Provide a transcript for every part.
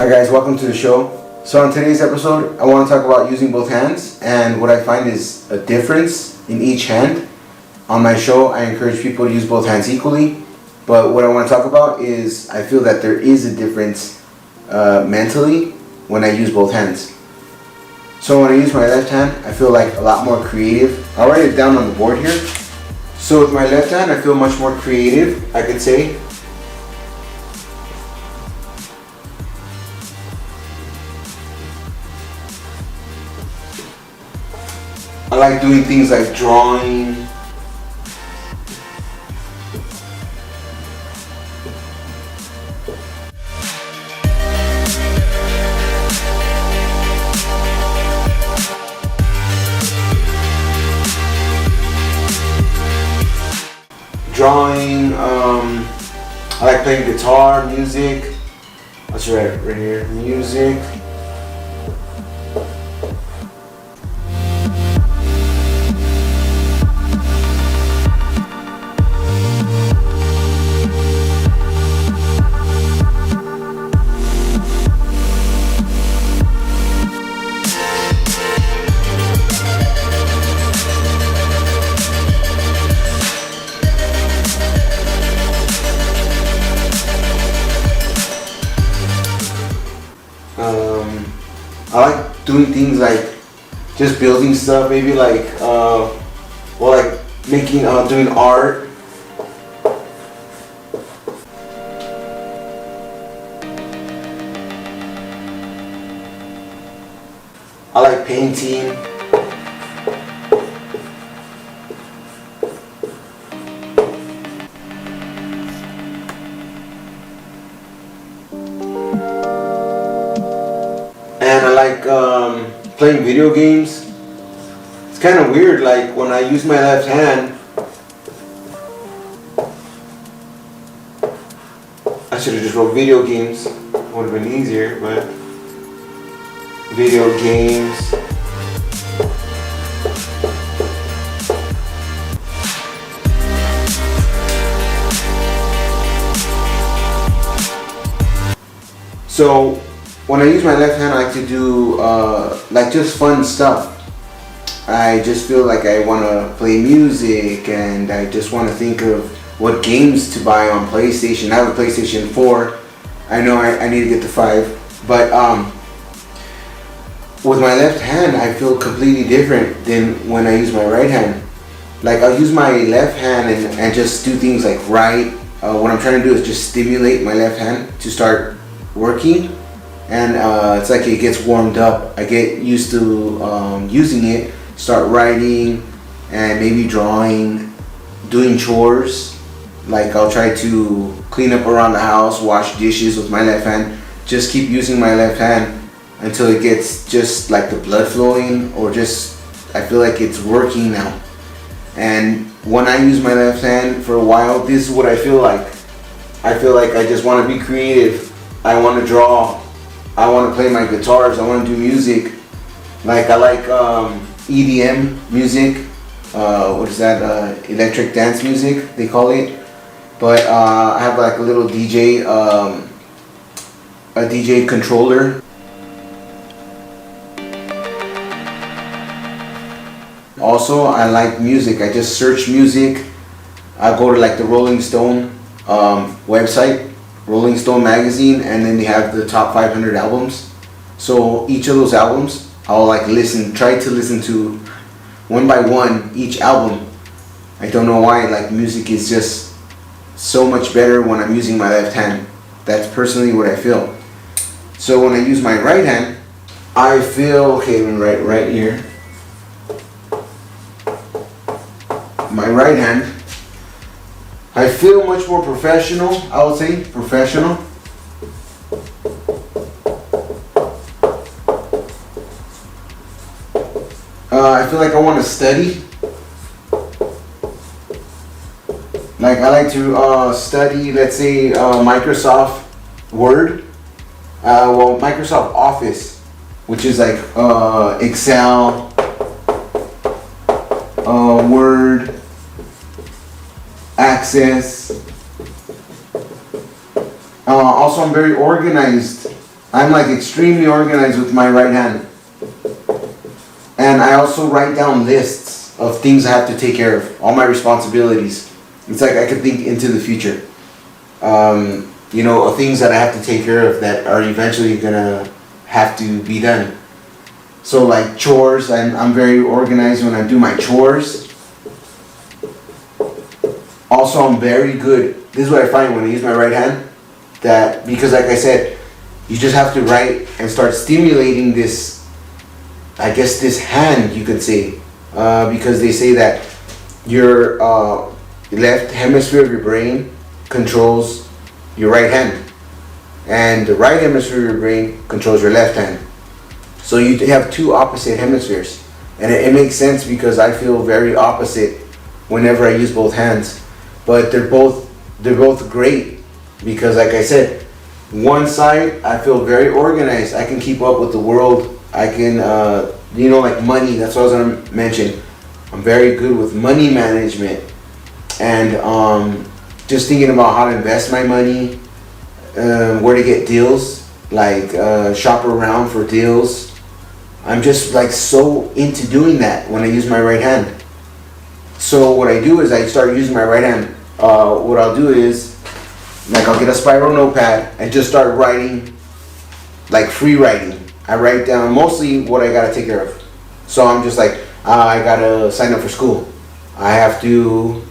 Hi guys, welcome to the show. So on today's episode, I want to talk about using both hands and what I find is a difference in each hand. On my show, I encourage people to use both hands equally, but what I want to talk about is I feel that there is a difference mentally when I use both hands. So when I use my left hand, I feel like a lot more creative. I'll write it down on the board here. So with my left hand, I feel much more creative, I could say. I like doing things like drawing. I like playing guitar, music. That's right here, music. I like doing things like just building stuff, maybe like making, doing art. I like painting. And I like playing video games. It's kind of weird, like when I use my left hand, I should have just wrote video games. Would have been easier, but video games. So when I use my left hand, I like to do like just fun stuff. I just feel like I want to play music, and I just want to think of what games to buy on PlayStation. I have a PlayStation 4. I know I need to get the 5, but with my left hand, I feel completely different than when I use my right hand. Like I'll use my left hand and just do things like write. What I'm trying to do is just stimulate my left hand to start working. And it's like it gets warmed up. I get used to using it, start writing and maybe drawing, doing chores. Like I'll try to clean up around the house, wash dishes with my left hand. Just keep using my left hand until it gets just like the blood flowing, or just I feel like it's working now. And when I use my left hand for a while, this is what I feel like. I feel like I just want to be creative. I want to draw. I want to play my guitars. I want to do music. Like I like EDM music. What is that? Electric dance music, they call it. But I have like a little DJ, a DJ controller. Also, I like music. I just search music. I go to like the Rolling Stone website, Rolling Stone magazine, and then they have the top 500 albums. So each of those albums, I'll like try to listen to one by one each album. I don't know why, like music is just so much better when I'm using my left hand. That's personally what I feel. So when I use my right hand, I feel, okay, I'm right here. My right hand, I feel much more professional, I would say, professional. I feel like I want to study. Like I like to study, let's say, Microsoft Word, Microsoft Office, which is like Excel, Word, Access. Also, I'm very organized I'm like extremely organized with my right hand. And I also write down lists of things I have to take care of, all my responsibilities. It's like I can think into the future. Things that I have to take care of that are eventually gonna have to be done. So like chores, I'm very organized when I do my chores. Also, I'm very good. This is what I find when I use my right hand. That because, like I said, you just have to write and start stimulating this. I guess this hand, you could say, because they say that your left hemisphere of your brain controls your right hand, and the right hemisphere of your brain controls your left hand. So you have two opposite hemispheres, and it makes sense because I feel very opposite whenever I use both hands. But they're both great because, like I said, one side I feel very organized. I can keep up with the world. I can, like money. That's what I was gonna mention. I'm very good with money management and just thinking about how to invest my money, where to get deals, like shop around for deals. I'm just like so into doing that when I use my right hand. So what I do is I start using my right hand. What I'll do is, like, I'll get a spiral notepad and just start writing, like free writing. I write down mostly what I gotta take care of. So I'm just like, I gotta sign up for school. I have to,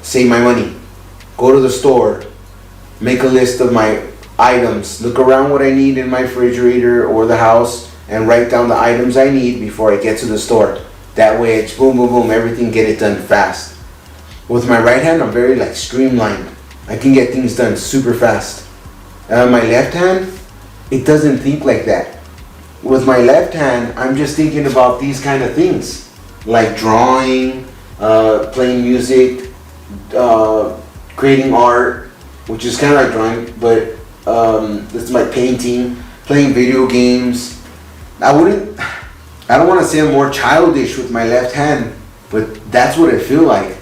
save my money. Go to the store, make a list of my items, look around what I need in my refrigerator or the house, and write down the items I need before I get to the store. That way it's boom, boom, boom, everything get it done fast. With my right hand, I'm very like streamlined. I can get things done super fast. My left hand, it doesn't think like that. With my left hand, I'm just thinking about these kind of things, like drawing, playing music, creating art, which is kind of like drawing, but it's like painting, playing video games. I don't want to say I'm more childish with my left hand, but that's what I feel like.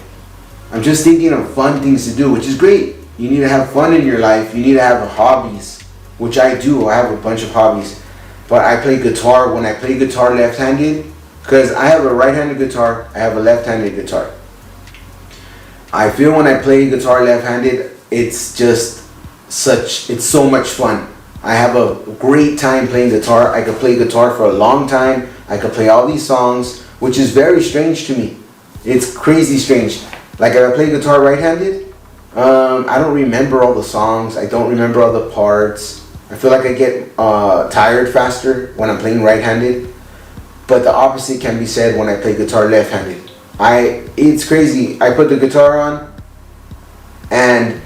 I'm just thinking of fun things to do, which is great. You need to have fun in your life. You need to have hobbies, which I do. I have a bunch of hobbies. But I play guitar. When I play guitar left-handed, because I have a right-handed guitar, I have a left-handed guitar. I feel when I play guitar left-handed, it's so much fun. I have a great time playing guitar. I could play guitar for a long time. I could play all these songs, which is very strange to me. It's crazy strange. Like if I play guitar right-handed, I don't remember all the songs. I don't remember all the parts. I feel like I get tired faster when I'm playing right-handed. But the opposite can be said when I play guitar left-handed. It's crazy. I put the guitar on and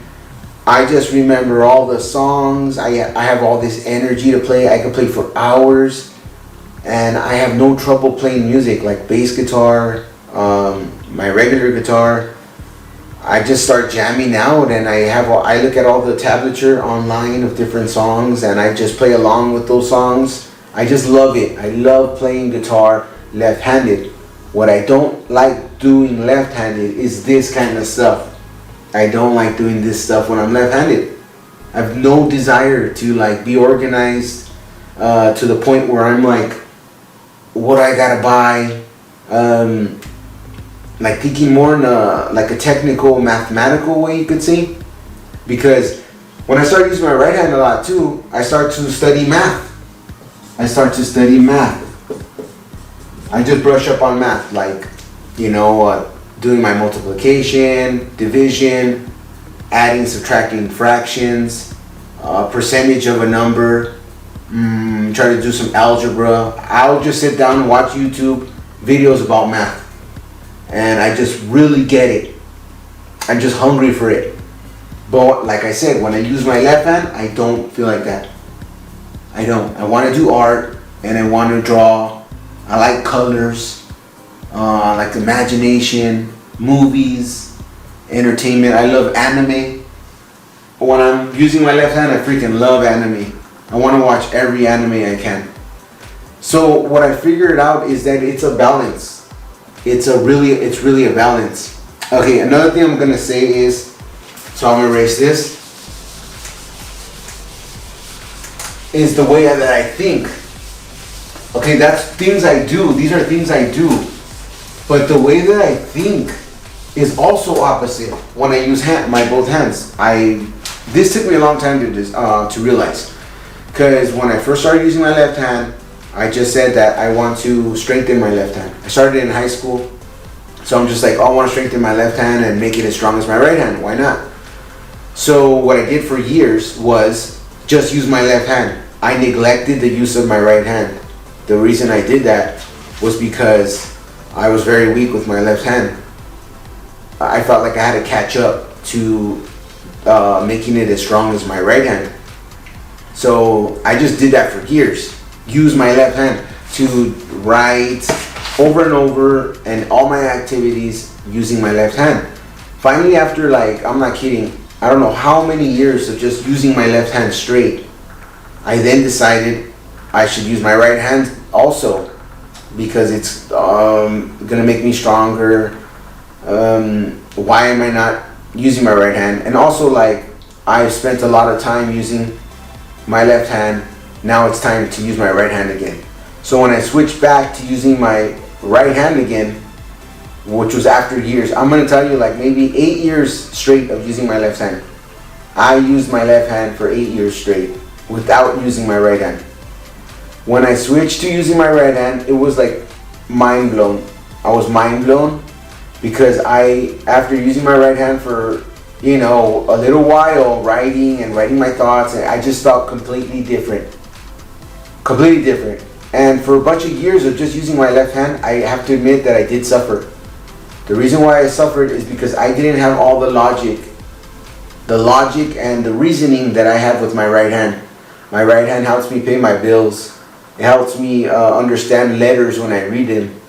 I just remember all the songs. I have all this energy to play. I can play for hours and I have no trouble playing music like bass guitar, my regular guitar. I just start jamming out and I look at all the tablature online of different songs and I just play along with those songs. I just love it. I love playing guitar left-handed. What I don't like doing left-handed is this kind of stuff. I don't like doing this stuff when I'm left-handed. I have no desire to like be organized to the point where I'm like, what I gotta buy, like thinking more in a technical, mathematical way, you could say. Because when I start using my right hand a lot too, I start to study math. I just brush up on math, like, doing my multiplication, division, adding, subtracting fractions, percentage of a number, try to do some algebra. I'll just sit down and watch YouTube videos about math. And I just really get it. I'm just hungry for it. But like I said, when I use my left hand, I don't feel like that. I don't. I want to do art and I want to draw. I like colors. I like imagination, movies, entertainment. I love anime. When I'm using my left hand, I freaking love anime. I want to watch every anime I can. So what I figured out is that it's a balance. It's really a balance. Okay, another thing I'm gonna say is, so I'm gonna erase this. is the way that I think. Okay, that's things I do. These are things I do. But the way that I think is also opposite when I use my both hands. This took me a long time to realize. Because when I first started using my left hand, I just said that I want to strengthen my left hand. I started in high school. So I'm just like, oh, I want to strengthen my left hand and make it as strong as my right hand. Why not? So what I did for years was just use my left hand. I neglected the use of my right hand. The reason I did that was because I was very weak with my left hand. I felt like I had to catch up to making it as strong as my right hand. So I just did that for years. Use my left hand to write over and over and all my activities using my left hand. Finally, after I'm not kidding, I don't know how many years of just using my left hand straight, I then decided I should use my right hand also because it's gonna make me stronger. Why am I not using my right hand? And also I've spent a lot of time using my left hand. Now it's time to use my right hand again. So when I switched back to using my right hand again, which was after years, I'm gonna tell you maybe 8 years straight of using my left hand. I used my left hand for 8 years straight without using my right hand. When I switched to using my right hand, it was mind blown. I was mind blown because after using my right hand for a little while, writing my thoughts, and I just felt completely different. And for a bunch of years of just using my left hand, I have to admit that I did suffer. The reason why I suffered is because I didn't have all the logic and the reasoning that I have with my right hand. My right hand helps me pay my bills. It helps me understand letters when I read them.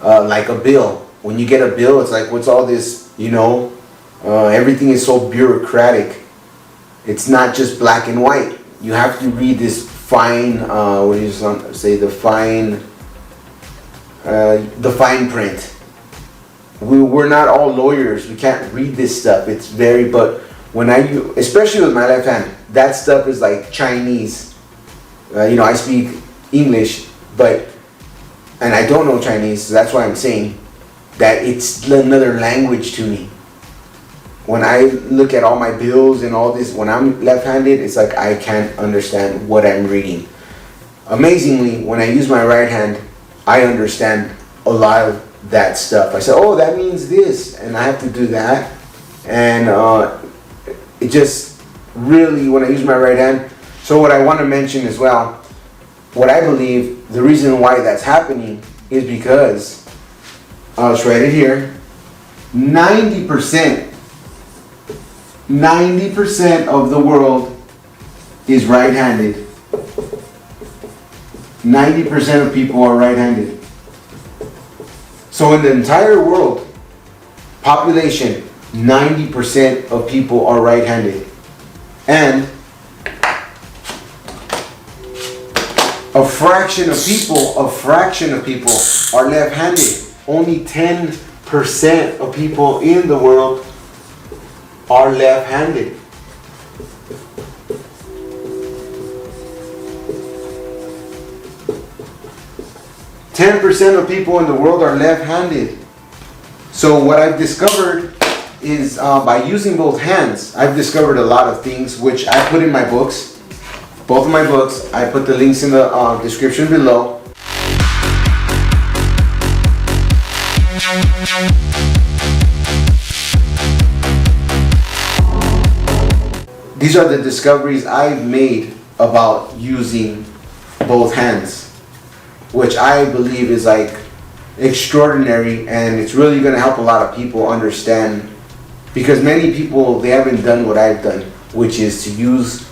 Like a bill. When you get a bill, it's like, what's all this, everything is so bureaucratic. It's not just black and white. You have to read this fine, the fine print. We're not all lawyers. We can't read this stuff. It's but especially with my left hand, that stuff is like Chinese. I speak English, and I don't know Chinese, so that's why I'm saying that it's another language to me. When I look at all my bills and all this, when I'm left-handed, it's like I can't understand what I'm reading. Amazingly, when I use my right hand, I understand a lot of that stuff. I say, oh, that means this, and I have to do that. And it just really, when I use my right hand, so what I want to mention as well, what I believe the reason why that's happening is because, I'll just write it here, 90% of the world is right-handed. 90% of people are right-handed. So in the entire world, population, 90% of people are right-handed. And a fraction of people are left-handed. Only 10% of people in the world are left-handed. Ten percent of people in the world are left-handed. So what I've discovered is by using both hands, I've discovered a lot of things which I put in my books. Both of my books, I put the links in the description below. These are the discoveries I've made about using both hands, which I believe is extraordinary, and it's really going to help a lot of people understand, because many people, they haven't done what I've done, which is to use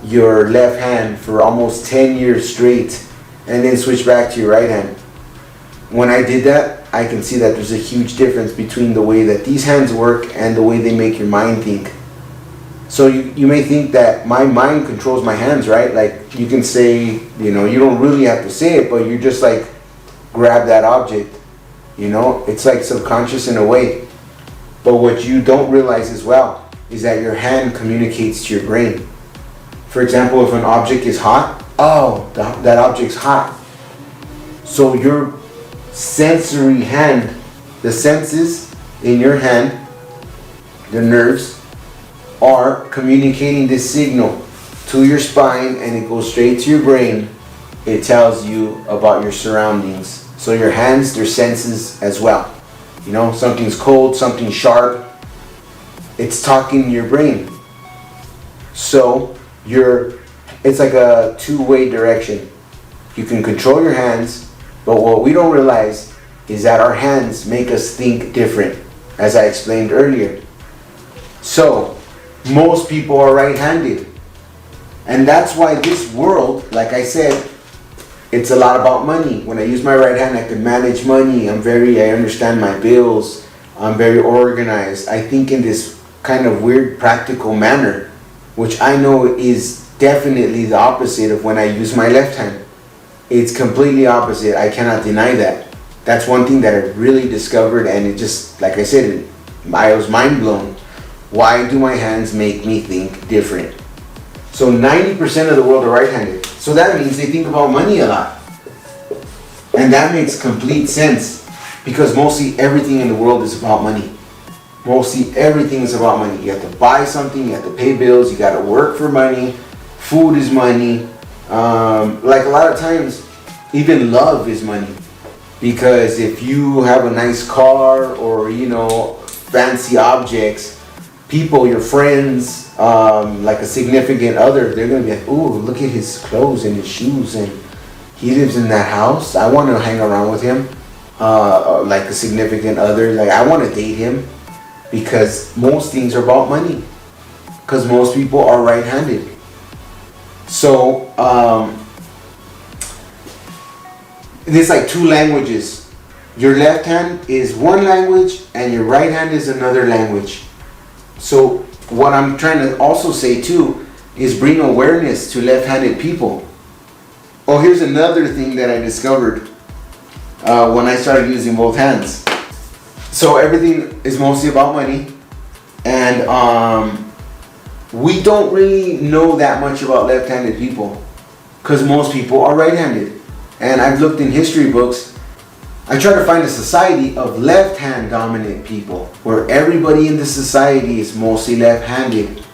your left hand for almost 10 years straight and then switch back to your right hand. When I did that, I can see that there's a huge difference between the way that these hands work and the way they make your mind think. So you may think that my mind controls my hands, right? You can say, you don't really have to say it, but you're just grab that object. It's subconscious in a way. But what you don't realize as well is that your hand communicates to your brain. For example, if an object is hot, oh, that object's hot. So your sensory hand, the senses in your hand, the nerves, are communicating this signal to your spine, and it goes straight to your brain. It tells you about your surroundings. So your hands, they're senses as well. You know, something's cold, something's sharp. It's talking to your brain. So it's like a two-way direction. You can control your hands, but what we don't realize is that our hands make us think different, as I explained earlier. So most people are right-handed. And that's why this world, like I said, it's a lot about money. When I use my right hand, I can manage money. I understand my bills. I'm very organized. I think in this kind of weird practical manner, which I know is definitely the opposite of when I use my left hand. It's completely opposite. I cannot deny that. That's one thing that I really discovered, and it just, like I said, I was mind blown. Why do my hands make me think different? So 90% of the world are right-handed. So that means they think about money a lot. And that makes complete sense, because mostly everything in the world is about money. Mostly everything is about money. You have to buy something, you have to pay bills, you got to work for money. Food is money. Like a lot of times, even love is money. Because if you have a nice car or, fancy objects, people, your friends, like a significant other, they're going to be like, ooh, look at his clothes and his shoes, and he lives in that house. I want to hang around with him. Like a significant other, like I want to date him, because most things are about money, because most people are right-handed. So there's like two languages. Your left hand is one language and your right hand is another language. So what I'm trying to also say too is bring awareness to left-handed people. Oh, here's another thing that I discovered when I started using both hands. So everything is mostly about money, and we don't really know that much about left-handed people, because most people are right-handed. And I've looked in history books. I try to find a society of left-hand dominant people, where everybody in the society is mostly left-handed.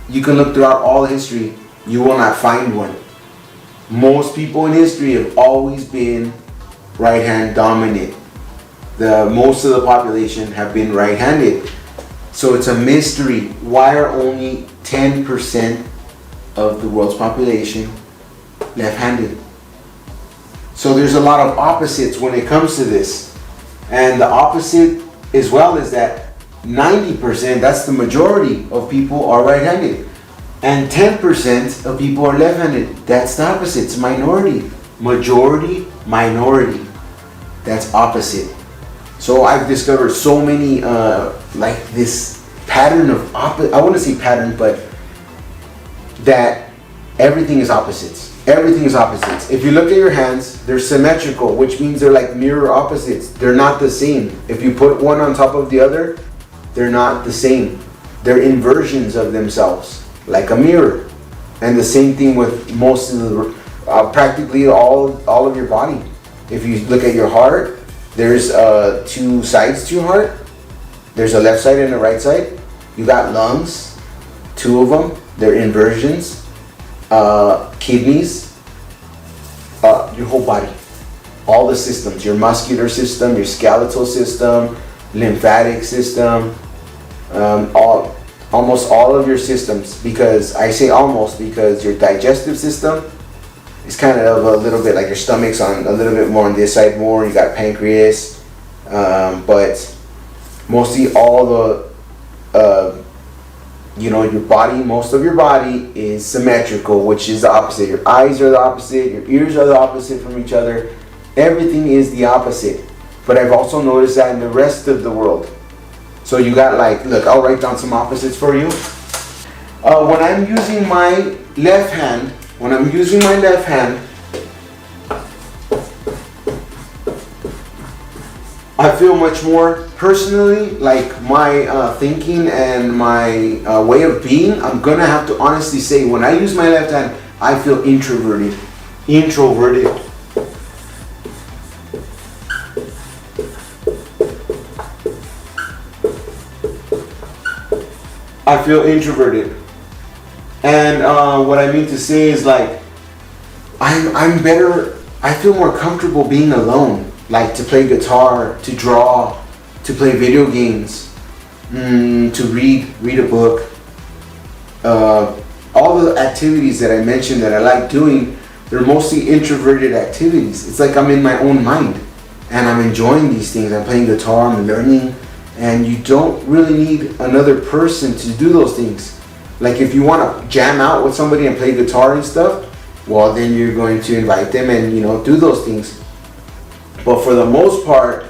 You can look throughout all history, you will not find one. Most people in history have always been right-hand dominant. Most of the population have been right-handed. So it's a mystery. Why are only 10% of the world's population left-handed? So there's a lot of opposites when it comes to this. And the opposite as well is that 90%, that's the majority of people, are right-handed. And 10% of people are left-handed. That's the opposite. It's minority. Majority, minority. That's opposite. So I've discovered so many, like this pattern of I want to say pattern, but that everything is opposites. Everything is opposites. If you look at your hands, they're symmetrical, which means they're like mirror opposites. They're not the same. If you put one on top of the other, they're not the same. They're inversions of themselves, like a mirror. And the same thing with most of the, practically all of your body. If you look at your heart, there's two sides to your heart. There's a left side and a right side. You got lungs, two of them. They're inversions. Kidneys, your whole body, all the systems, your muscular system, your skeletal system, lymphatic system, almost all of your systems. Because I say almost because your digestive system is kind of a little bit like your stomach's on a little bit more on this side more. You got pancreas, but mostly all the your body, most of your body is symmetrical, which is the opposite. Your eyes are the opposite, your ears are the opposite from each other. Everything is the opposite. But I've also noticed that in the rest of the world. So you got like, look, I'll write down some opposites for you. When I'm using my left hand, I feel much more personally, like my thinking and my way of being. I'm gonna have to honestly say, when I use my left hand, I feel introverted. Introverted. I feel introverted. And what I mean to say is, like, I'm better. I feel more comfortable being alone. Like to play guitar, to draw, to play video games, to read a book. All the activities that I mentioned that I like doing, they're mostly introverted activities. It's like I'm in my own mind and I'm enjoying these things. I'm playing guitar, I'm learning, and you don't really need another person to do those things. Like if you want to jam out with somebody and play guitar and stuff, well, then you're going to invite them and, you know, do those things. But for the most part,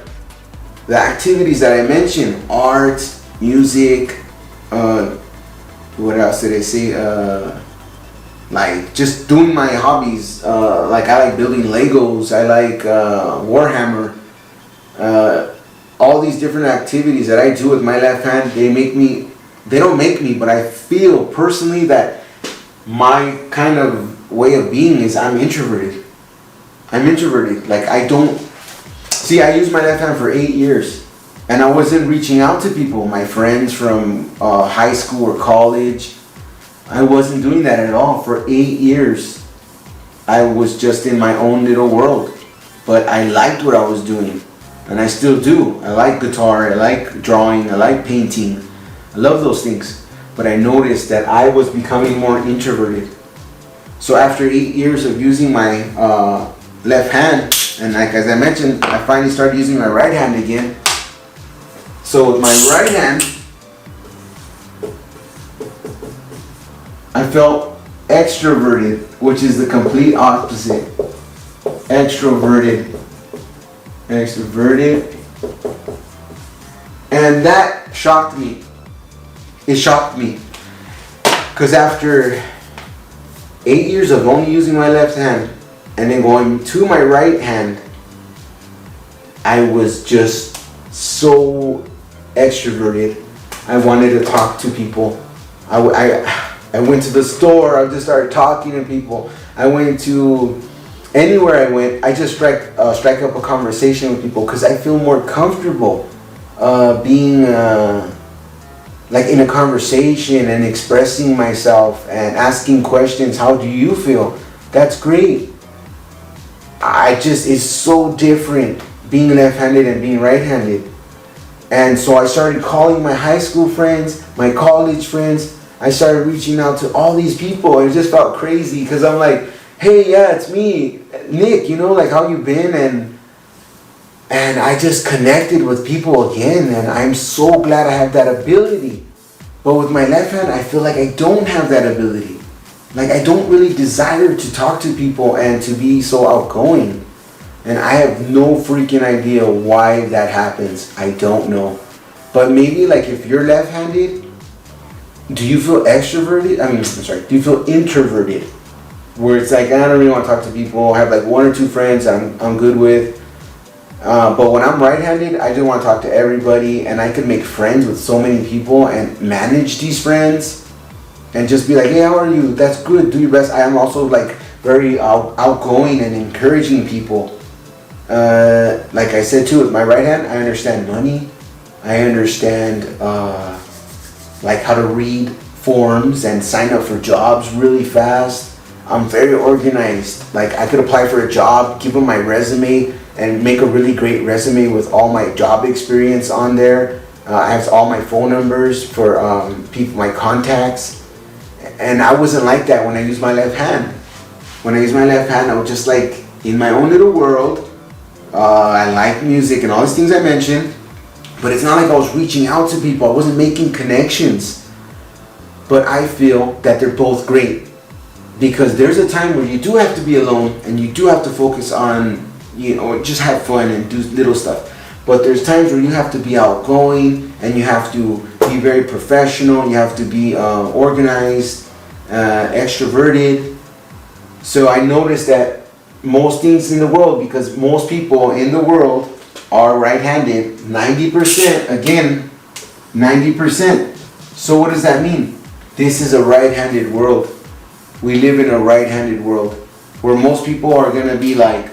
the activities that I mentioned, art, music, what else did I say? Like just doing my hobbies. Like I like building Legos. I like Warhammer. All these different activities that I do with my left hand, they don't make me, but I feel personally that my kind of way of being is I'm introverted. Like I don't, see, I used my left hand for 8 years and I wasn't reaching out to people, my friends from high school or college. I wasn't doing that at all for 8 years. I was just in my own little world, but I liked what I was doing and I still do. I like guitar, I like drawing, I like painting. I love those things, but I noticed that I was becoming more introverted. So after 8 years of using my left hand, and like as I mentioned, I finally started using my right hand again. So with my right hand, I felt extroverted, which is the complete opposite. Extroverted. And that shocked me. It shocked me. Because after 8 years of only using my left hand and then going to my right hand, I was just so extroverted. I wanted to talk to people. I went to the store, I just started talking to people. I went to anywhere I went, I just strike up a conversation with people because I feel more comfortable being like in a conversation and expressing myself and asking questions. How do you feel? That's great. It's so different being left-handed and being right-handed. And so I started calling my high school friends, my college friends. I started reaching out to all these people. It just felt crazy because I'm like, hey, yeah, it's me, Nick, you know, like how you been? And I just connected with people again, and I'm so glad I have that ability. But with my left hand, I feel like I don't have that ability. Like I don't really desire to talk to people and to be so outgoing. And I have no freaking idea why that happens. I don't know. But maybe like if you're left-handed, do you feel extroverted? Do you feel introverted? Where it's like, I don't really want to talk to people. I have like one or two friends I'm good with. But when I'm right-handed, I just want to talk to everybody, and I can make friends with so many people and manage these friends and just be like, hey, how are you? That's good. Do your best. I am also like very outgoing and encouraging people. Like I said too, with my right hand, I understand money. I understand like how to read forms and sign up for jobs really fast. I'm very organized. Like I could apply for a job, give them my resume, and make a really great resume with all my job experience on there. I have all my phone numbers for people, my contacts. And I wasn't like that when I used my left hand. When I used my left hand, I was just like in my own little world. I like music and all these things I mentioned, but it's not like I was reaching out to people. I wasn't making connections. But I feel that they're both great, because there's a time where you do have to be alone and you do have to focus on, you know, just have fun and do little stuff. But there's times where you have to be outgoing and you have to be very professional. You have to be organized, extroverted. So I noticed that most things in the world, because most people in the world are right-handed. 90%, again, 90%. So what does that mean? This is a right-handed world. We live in a right-handed world where most people are gonna be like,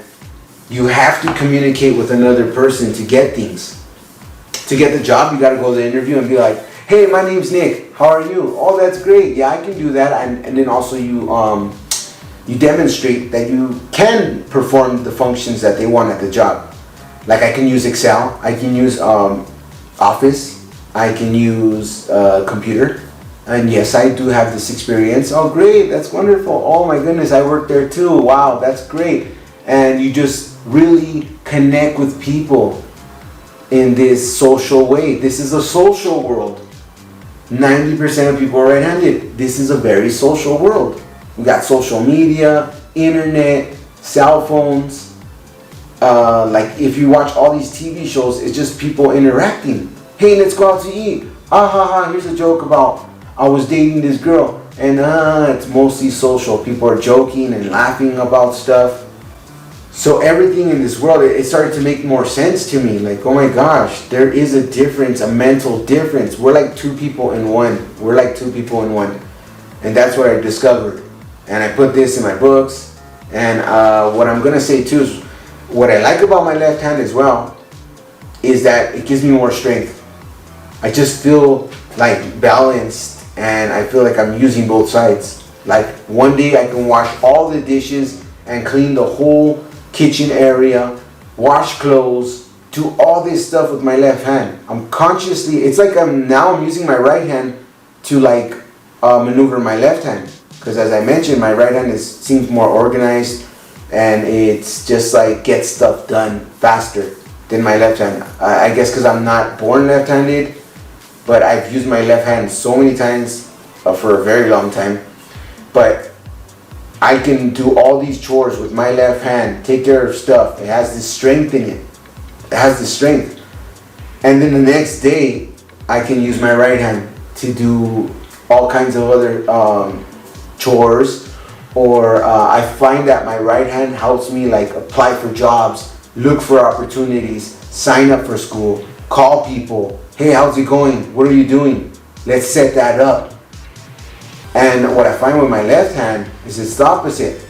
you have to communicate with another person to get things. To get the job, you gotta go to the interview and be like, hey, my name's Nick, how are you? Oh, that's great, yeah, I can do that. And then also you demonstrate that you can perform the functions that they want at the job. Like I can use Excel, I can use Office, I can use computer. And yes, I do have this experience. Oh, great, that's wonderful. Oh my goodness, I work there too. Wow, that's great. And you just really connect with people in this social way. This is a social world. 90% of people are right-handed. This is a very social world. We got social media, internet, cell phones. Like if you watch all these TV shows, it's just people interacting. Hey, let's go out to eat. Ah ha ha, here's a joke about I was dating this girl. And it's mostly social. People are joking and laughing about stuff. So everything in this world, it started to make more sense to me. Like, oh my gosh, there is a difference, a mental difference. We're like two people in one. We're like two people in one. And that's what I discovered. And I put this in my books. And what I'm going to say too is, what I like about my left hand as well is that it gives me more strength. I just feel like balanced and I feel like I'm using both sides. Like one day I can wash all the dishes and clean the whole kitchen area, wash clothes, do all this stuff with my left hand. I'm consciously, it's like I'm using my right hand to like maneuver my left hand. Because as I mentioned, my right hand seems more organized and it's just like gets stuff done faster than my left hand. I guess because I'm not born left-handed, but I've used my left hand so many times for a very long time. But I can do all these chores with my left hand, take care of stuff. It has this strength in it. It has this strength. And then the next day, I can use my right hand to do all kinds of other chores. Or I find that my right hand helps me like apply for jobs, look for opportunities, sign up for school, call people. Hey, how's it going? What are you doing? Let's set that up. And what I find with my left hand is it's the opposite.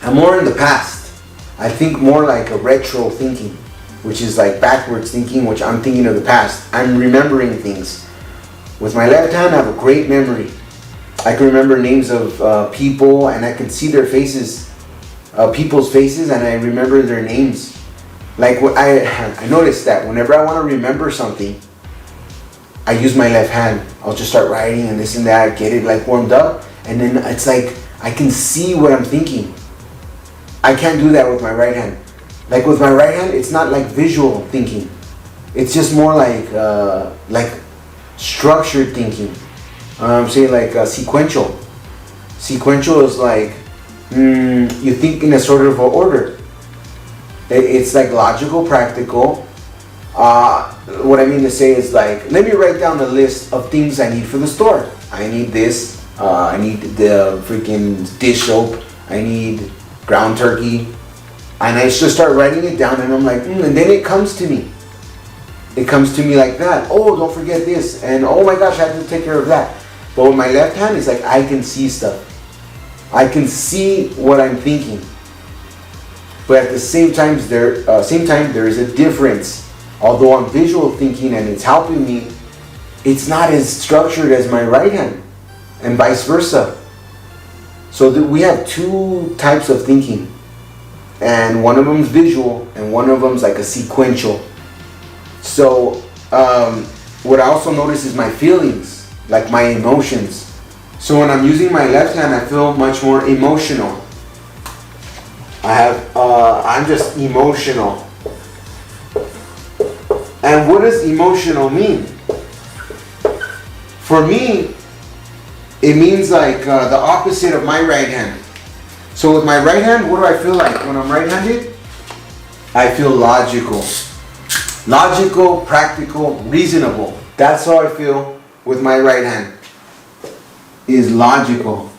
I'm more in the past. I think more like a retro thinking, which is like backwards thinking, which I'm thinking of the past. I'm remembering things. With my left hand, I have a great memory. I can remember names of people and I can see their faces, people's faces, and I remember their names. Like I noticed that whenever I want to remember something, I use my left hand. I'll just start writing and this and that, get it like warmed up, and then it's like I can see what I'm thinking. I can't do that with my right hand. Like with my right hand, it's not like visual thinking. It's just more like structured thinking. I'm saying like sequential. Sequential is like you think in a sort of order. It's like logical, practical. What I mean to say is like, let me write down a list of things I need for the store. I need this. I need the freaking dish soap. I need ground turkey. And I just start writing it down and I'm like, and then it comes to me. It comes to me like that. Oh, don't forget this. And oh my gosh, I have to take care of that. But with my left hand, it's like I can see stuff. I can see what I'm thinking. But at the same time, there is a difference. Although I'm visual thinking and it's helping me, it's not as structured as my right hand, and vice versa. So we have two types of thinking, and one of them is visual, and one of them is like a sequential. So what I also notice is my feelings, like my emotions. So when I'm using my left hand, I feel much more emotional. I'm just emotional. And what does emotional mean? For me, it means like the opposite of my right hand. So with my right hand, what do I feel like when I'm right-handed? I feel logical. Logical, practical, reasonable. That's how I feel with my right hand. Is logical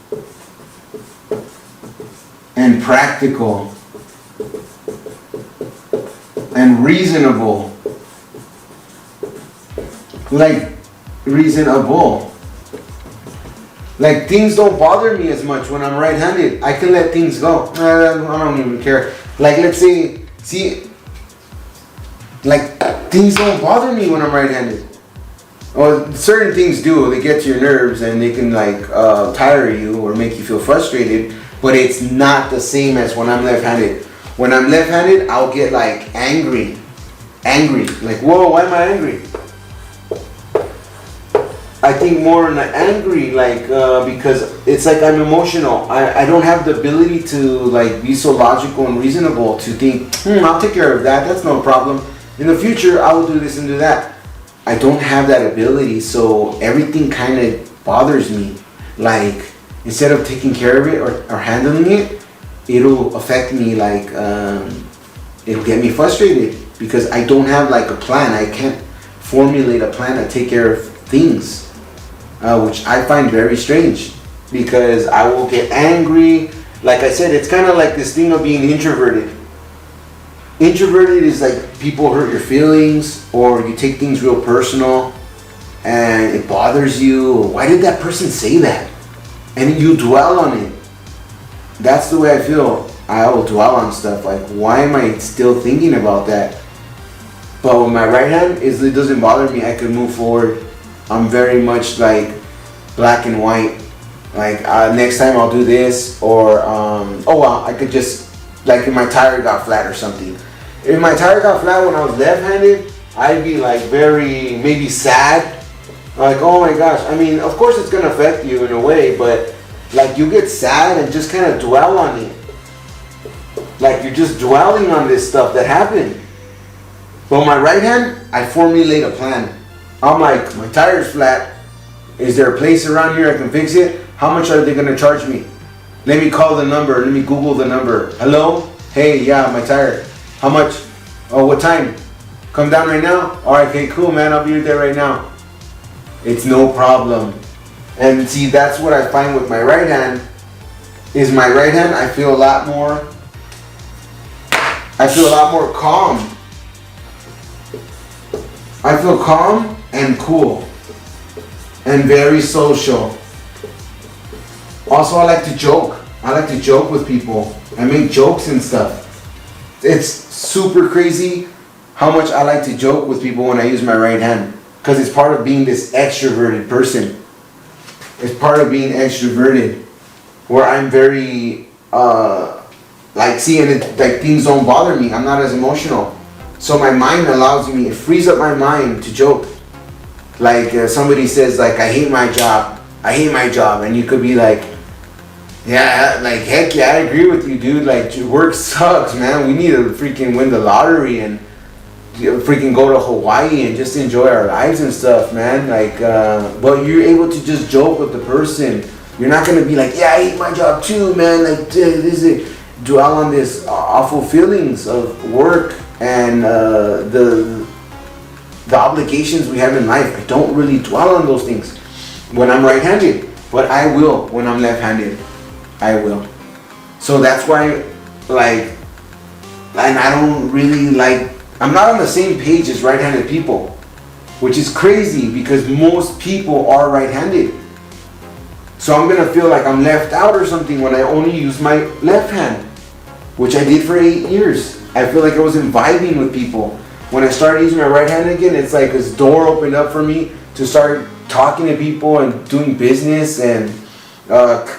and practical and reasonable. Like, reasonable. Like, things don't bother me as much when I'm right-handed. I can let things go. I don't even care. Like, let's say, see, like, things don't bother me when I'm right-handed. Well, certain things do. They get to your nerves and they can, like, tire you or make you feel frustrated. But it's not the same as when I'm left-handed. When I'm left-handed, I'll get, like, angry. Like, whoa, why am I angry? I think more in the angry, like, because it's like I'm emotional. I don't have the ability to, like, be so logical and reasonable to think, I'll take care of that. That's no problem. In the future, I will do this and do that. I don't have that ability, so everything kind of bothers me. Like, instead of taking care of it or handling it, it'll affect me, like, it'll get me frustrated because I don't have, like, a plan. I can't formulate a plan to take care of things. Which I find very strange because I will get angry. Like I said, it's kind of like this thing of being introverted. Introverted is like people hurt your feelings or you take things real personal and it bothers you. Why did that person say that? And you dwell on it. That's the way I feel. I will dwell on stuff like, why am I still thinking about that? But with my right hand, it doesn't bother me. I can move forward. I'm very much like black and white. Like next time I'll do this, or I could just, like if my tire got flat or something. If my tire got flat when I was left-handed, I'd be like very maybe sad. Like, oh my gosh. I mean, of course it's gonna affect you in a way, but like you get sad and just kind of dwell on it. Like you're just dwelling on this stuff that happened. But my right hand, I formulate a plan. I'm like, my tire's flat. Is there a place around here I can fix it? How much are they gonna charge me? Let me call the number. Let me Google the number. Hello? Hey, yeah, my tire. How much? Oh, what time? Come down right now? All right, okay, cool, man. I'll be there right now. It's no problem. And see, that's what I find with my right hand. Is my right hand, I feel a lot more calm. I feel calm and cool and very social. Also, I like to joke. I like to joke with people. I make jokes and stuff. It's super crazy how much I like to joke with people when I use my right hand, because it's part of being this extroverted person. It's part of being extroverted, where I'm very like seeing it, like things don't bother me. I'm not as emotional. So my mind allows me, it frees up my mind to joke. Like somebody says like, I hate my job. And you could be like, yeah, like heck yeah, I agree with you, dude. Like work sucks, man. We need to freaking win the lottery and freaking go to Hawaii and just enjoy our lives and stuff, man. Like, but you're able to just joke with the person. You're not gonna be like, yeah, I hate my job too, man. Like, this is dwell on this awful feelings of work and the obligations we have in life. I don't really dwell on those things when I'm right-handed, but I will when I'm left-handed. I will. So that's why, like, and I don't really like, I'm not on the same page as right-handed people, which is crazy because most people are right-handed. So I'm gonna feel like I'm left out or something when I only use my left hand, which I did for 8 years. I feel like I wasn't vibing with people. When I started using my right hand again, it's like this door opened up for me to start talking to people and doing business and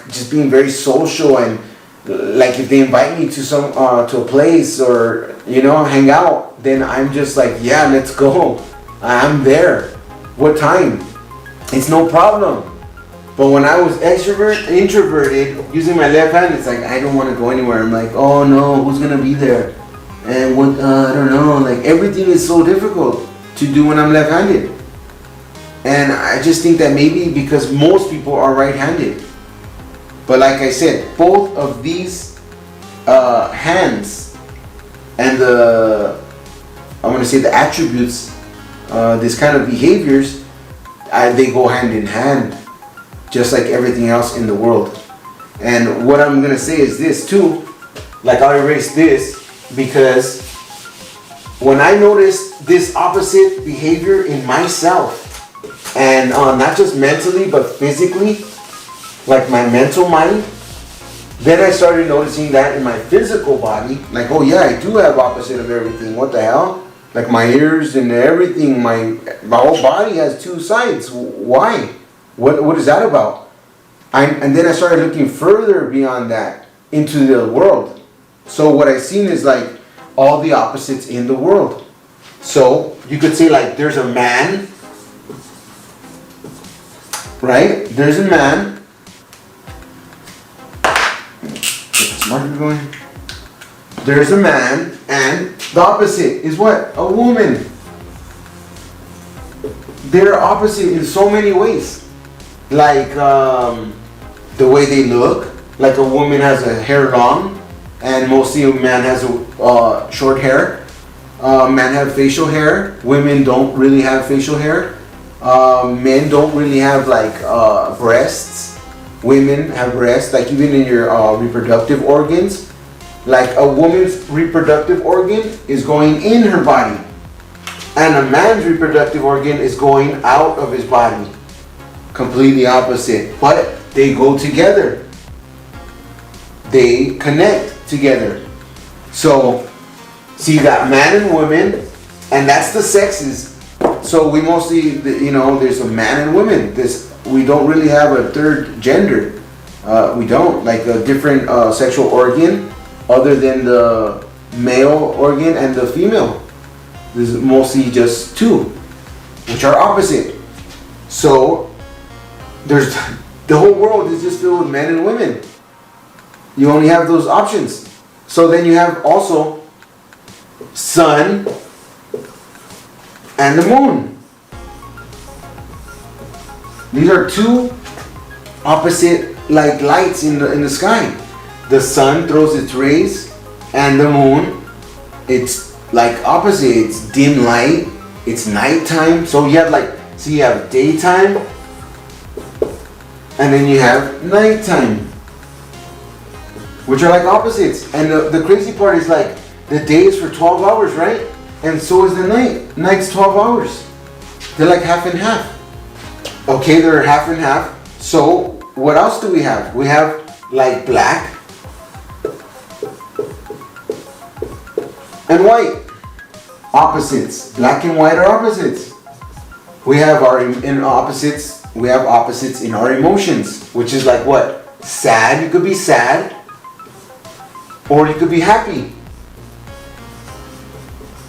just being very social. And like if they invite me to some to a place or hang out, then I'm just like, yeah, let's go. I'm there. What time? It's no problem. But when I was introverted, using my left hand, it's like I don't want to go anywhere. I'm like, oh no, who's gonna be there? And what? I don't know. Like everything is so difficult to do when I'm left-handed. And I just think that maybe because most people are right-handed. But like I said, both of these hands and I'm gonna say the attributes, this kind of behaviors, they go hand in hand, just like everything else in the world. And what I'm gonna say is this too, like I'll erase this because when I noticed this opposite behavior in myself, and not just mentally but physically, like my mental mind, then I started noticing that in my physical body, like, oh yeah, I do have opposite of everything. What the hell? Like my ears and everything, my whole body has two sides. Why? What is that about? And then I started looking further beyond that into the world. So what I've seen is like all the opposites in the world. So you could say like there's a man, right? There's a man. Going. There's a man, and the opposite is what? A woman. They're opposite in so many ways. Like the way they look. Like a woman has a hair long, and mostly a man has a short hair. Men have facial hair. Women don't really have facial hair. Men don't really have like breasts. Women have breasts, like even in your reproductive organs. Like a woman's reproductive organ is going in her body, and a man's reproductive organ is going out of his body. Completely opposite, but they go together. They connect together. So, see that man and woman, and that's the sexes. So we mostly, there's a man and women. We don't really have a third gender. We don't. Like a different sexual organ other than the male organ and the female. There's mostly just two, which are opposite. So there's the whole world is just filled with men and women. You only have those options. So then you have also sun and the moon. These are two opposite like lights in the sky. The sun throws its rays, and the moon, it's like opposite. It's dim light. It's nighttime. So you have daytime, and then you have nighttime, which are like opposites. And the crazy part is like the day is for 12 hours, right? And so is the night. Night's 12 hours. They're like half and half. Okay, they're half and half. So what else do we have? We have like black and white. Opposites. Black and white are opposites. We have opposites. We have opposites in our emotions, which is like what? Sad. You could be sad, or you could be happy,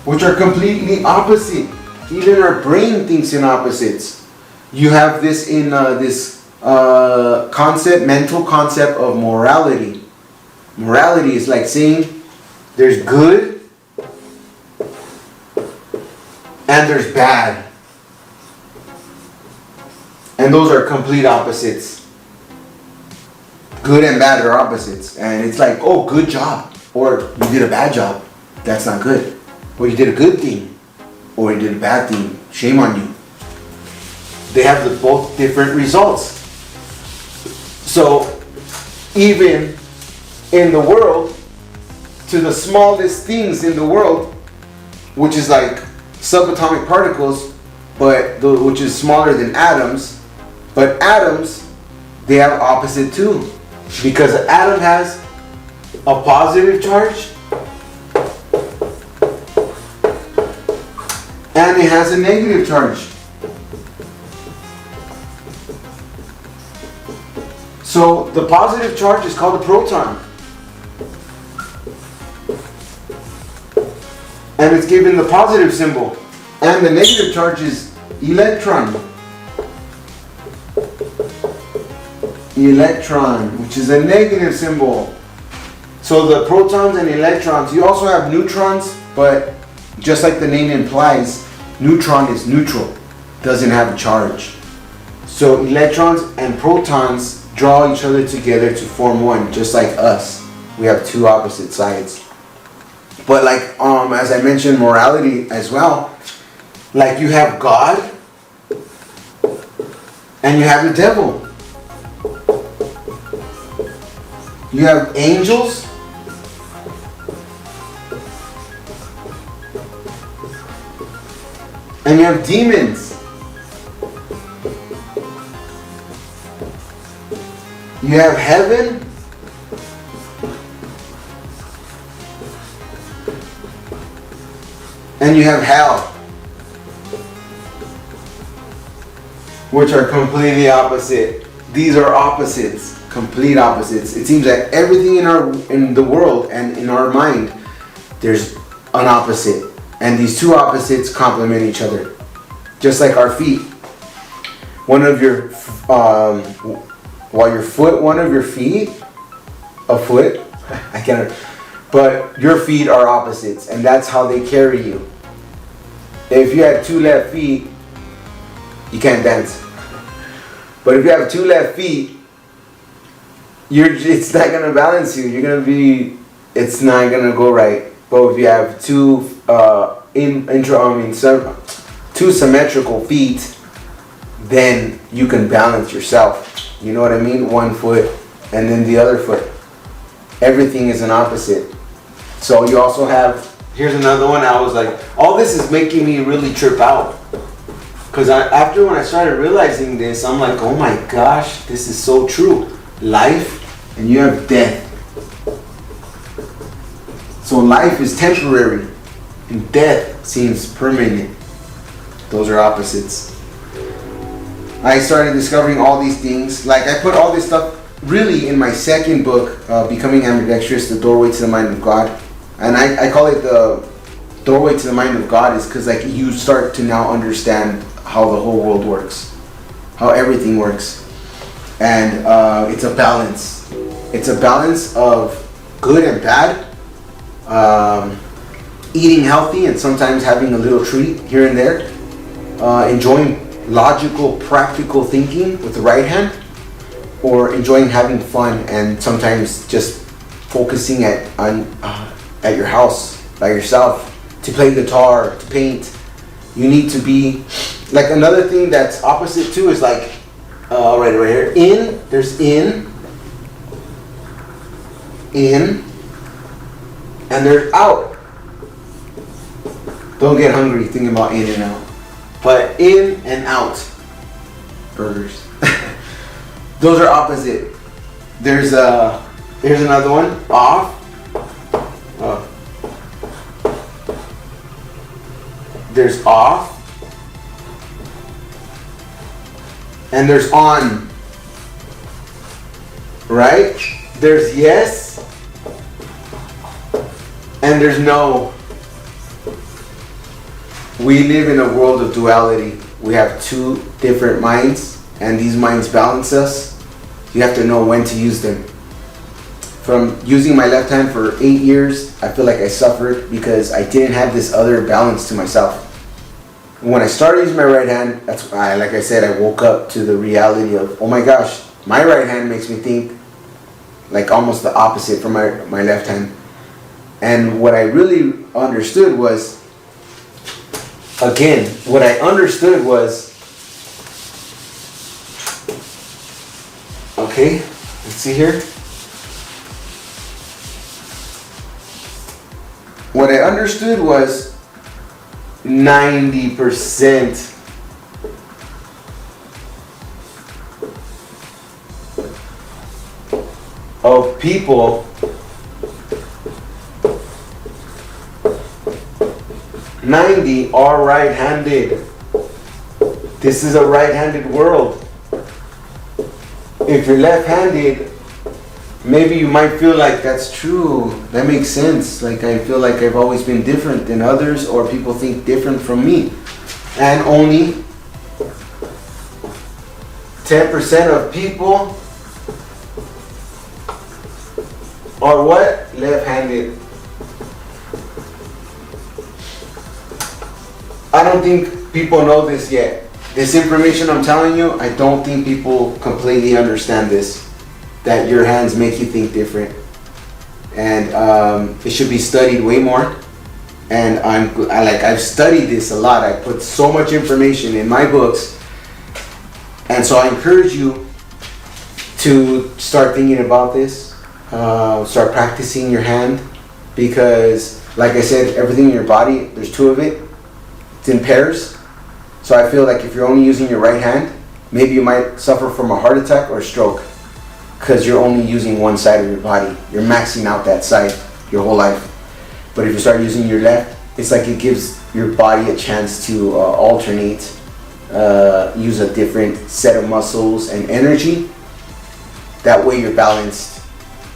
which are completely opposite. Even our brain thinks in opposites. You have this in this mental concept of morality. Morality is like saying there's good and there's bad. And those are complete opposites. Good and bad are opposites. And it's like, oh, good job. Or you did a bad job. That's not good. Or you did a good thing. Or you did a bad thing. Shame on you. They have both different results. So, even in the world, to the smallest things in the world, which is like subatomic particles, which is smaller than atoms, but atoms, they have opposite too. Because an atom has a positive charge and it has a negative charge. So the positive charge is called a proton. And it's given the positive symbol. And the negative charge is electron. Electron, which is a negative symbol. So the protons and electrons, you also have neutrons, but just like the name implies, neutron is neutral, doesn't have a charge. So electrons and protons draw each other together to form one, just like us. We have two opposite sides. But like as I mentioned, morality as well. Like you have God and you have the devil. You have angels And you have demons. You have heaven. And you have hell, which are completely opposite. These are opposites, complete opposites. It seems that everything in the world and in our mind, there's an opposite, and these two opposites complement each other. Just like our feet. One of your feet, a foot, I can't. But your feet are opposites, and that's how they carry you. If you had two left feet, you can't dance. But if you have two left feet, it's not gonna balance you. It's not gonna go right. But if you have two two symmetrical feet, then you can balance yourself. You know what I mean? One foot and then the other foot. Everything is an opposite. So you also have, here's another one. I was like, all this is making me really trip out. Because after when I started realizing this, I'm like, oh my gosh, this is so true. Life and you have death. So life is temporary and death seems permanent. Those are opposites. I started discovering all these things. Like I put all this stuff really in my second book, Becoming Ambidextrous, The Doorway to the Mind of God. And I call it the Doorway to the Mind of God is because like you start to now understand how the whole world works, how everything works. And it's a balance. It's a balance of good and bad, eating healthy and sometimes having a little treat here and there, enjoying logical, practical thinking with the right hand, or enjoying having fun and sometimes just focusing at your house by yourself, to play guitar, to paint. You need to be like another thing that's opposite too is like right here. There's in, and there's out. Don't get hungry thinking about in and out. But in and out. Burgers. Those are opposite. Here's another one. Off. There's off. And there's on. Right? There's yes. And there's no. We live in a world of duality. We have two different minds, and these minds balance us. You have to know when to use them. From using my left hand for 8 years, I feel like I suffered because I didn't have this other balance to myself. When I started using my right hand, that's why, like I said, I woke up to the reality of, oh my gosh, my right hand makes me think like almost the opposite from my left hand. And what I really understood was, okay, let's see here. What I understood was 90% of people 90 are right-handed. This is a right-handed world. If you're left-handed, maybe you might feel like that's true. That makes sense. Like I feel like I've always been different than others, or people think different from me. And only 10% of people are what? Left-handed. I don't think people know this yet. This information I'm telling you, I don't think people completely understand this. That your hands make you think different. And it should be studied way more. And I've studied this a lot. I put so much information in my books. And so I encourage you to start thinking about this. Start practicing your hand. Because, like I said, everything in your body, there's two of it. It's in pairs. So I feel like if you're only using your right hand, maybe you might suffer from a heart attack or a stroke because you're only using one side of your body. You're maxing out that side your whole life. But if you start using your left, it's like it gives your body a chance to alternate, use a different set of muscles and energy. That way you're balanced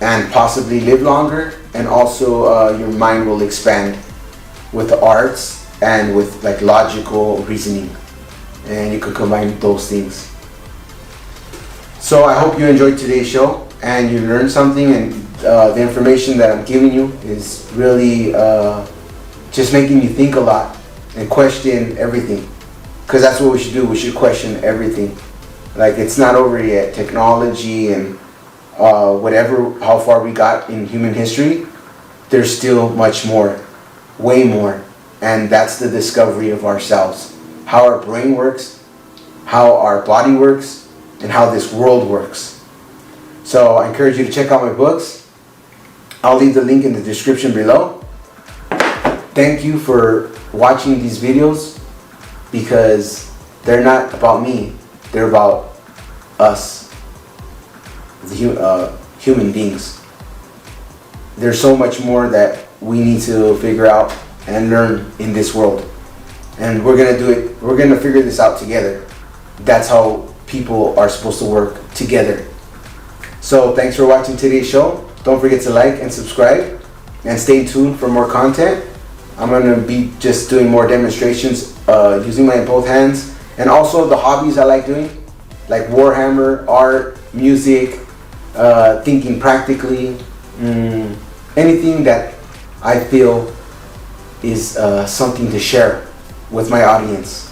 and possibly live longer, and also your mind will expand with the arts and with like logical reasoning, and you could combine those things. So I hope you enjoyed today's show and you learned something, and the information that I'm giving you is really just making you think a lot and question everything, because that's what we should do. We should question everything. Like, it's not over yet. Technology and whatever, how far we got in human history, there's still much more, way more. And that's the discovery of ourselves, how our brain works, how our body works, and how this world works. So I encourage you to check out my books. I'll leave the link in the description below. Thank you for watching these videos, because they're not about me, they're about us, the human beings. There's so much more that we need to figure out and learn in this world, and we're gonna do it. We're gonna figure this out together. That's how people are supposed to work together. So thanks for watching today's show. Don't forget to like and subscribe, and stay tuned for more content. I'm gonna be just doing more demonstrations using my both hands, and also the hobbies I like doing, like Warhammer, art, music, thinking practically, anything that I feel is something to share with my audience.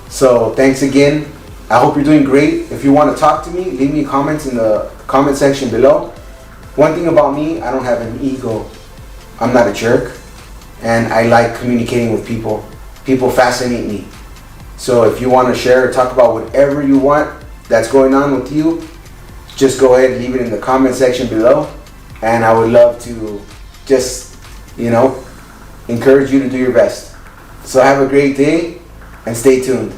So thanks again. I hope you're doing great. If you want to talk to me, leave me comments in the comment section below. One thing about me, I don't have an ego. I'm not a jerk, and I like communicating with people. People fascinate me. So if you want to share or talk about whatever you want that's going on with you, just go ahead and leave it in the comment section below, and I would love to just, encourage you to do your best. So have a great day and stay tuned.